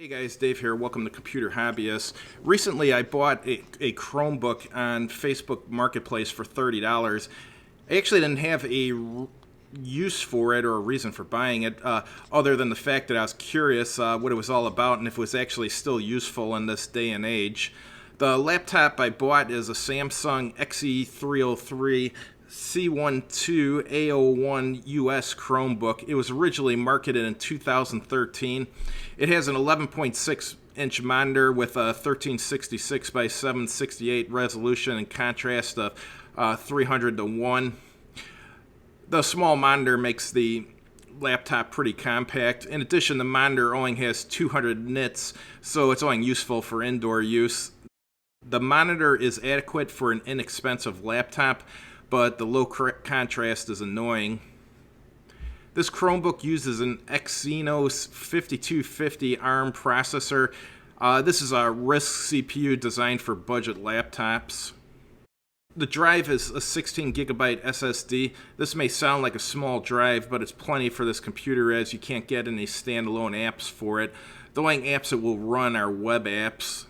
Hey guys, Dave here. Welcome to Computer Hobbyist. Recently I bought a Chromebook on Facebook Marketplace for $30. I actually didn't have a use for it or a reason for buying it other than the fact that I was curious what it was all about and if it was actually still useful in this day and age. The laptop I bought is a Samsung XE303 C12A01 US Chromebook. It was originally marketed in 2013. It has an 11.6-inch monitor with a 1366 by 768 resolution and contrast of 300:1. The small monitor makes the laptop pretty compact. In addition, the monitor only has 200 nits, so it's only useful for indoor use. The monitor is adequate for an inexpensive laptop, but the low contrast is annoying. This Chromebook uses an Exynos 5250 ARM processor. This is a RISC CPU designed for budget laptops. The drive is a 16 gigabyte SSD. This may sound like a small drive, but it's plenty for this computer as you can't get any standalone apps for it. The only apps it will run are web apps.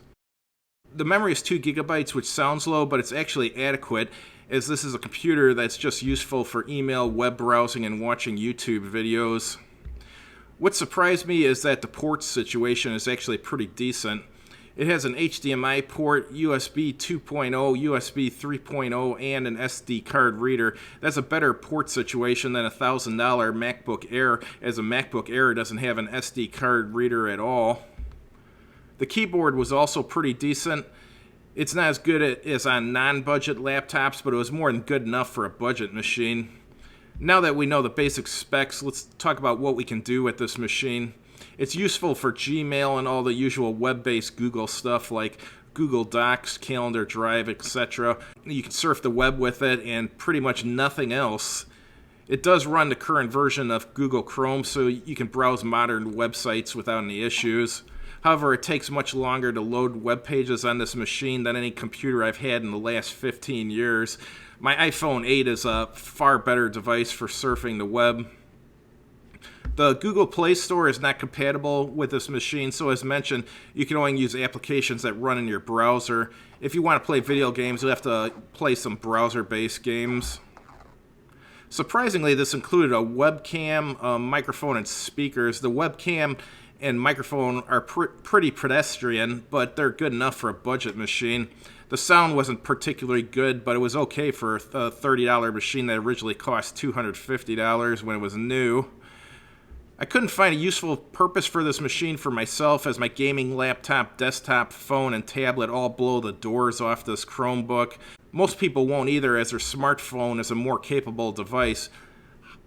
The memory is 2 gigabytes, which sounds low, but it's actually adequate, as this is a computer that's just useful for email, web browsing, and watching YouTube videos. What surprised me is that the port situation is actually pretty decent. It has an HDMI port, USB 2.0, USB 3.0, and an SD card reader. That's a better port situation than a $1,000 MacBook Air, as a MacBook Air doesn't have an SD card reader at all. The keyboard was also pretty decent. It's not as good as on non-budget laptops, but it was more than good enough for a budget machine. Now that we know the basic specs, let's talk about what we can do with this machine. It's useful for Gmail and all the usual web-based Google stuff like Google Docs, Calendar, Drive, etc. You can surf the web with it and pretty much nothing else. It does run the current version of Google Chrome, so you can browse modern websites without any issues. However, it takes much longer to load web pages on this machine than any computer I've had in the last 15 years. My iPhone 8 is a far better device for surfing the web. The Google Play Store is not compatible with this machine, so as mentioned, you can only use applications that run in your browser. If you want to play video games, you'll have to play some browser-based games. Surprisingly, this included a webcam, a microphone, and speakers. The webcam and microphone are pretty pedestrian, but they're good enough for a budget machine. The sound wasn't particularly good, but it was okay for a $30 machine that originally cost $250 when it was new. I couldn't find a useful purpose for this machine for myself, as my gaming laptop, desktop, phone, and tablet all blow the doors off this Chromebook. Most people won't either, as their smartphone is a more capable device.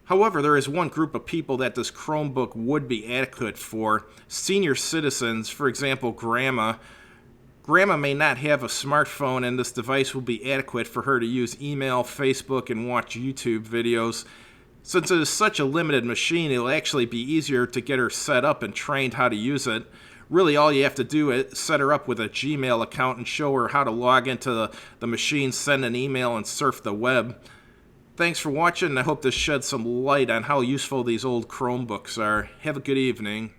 However, there is one group of people that this Chromebook would be adequate for. Senior citizens, for example, Grandma. Grandma may not have a smartphone, and this device will be adequate for her to use email, Facebook, and watch YouTube videos. Since it is such a limited machine, it'll actually be easier to get her set up and trained how to use it. Really, all you have to do is set her up with a Gmail account and show her how to log into the machine, send an email, and surf the web. Thanks for watching, and I hope this sheds some light on how useful these old Chromebooks are. Have a good evening.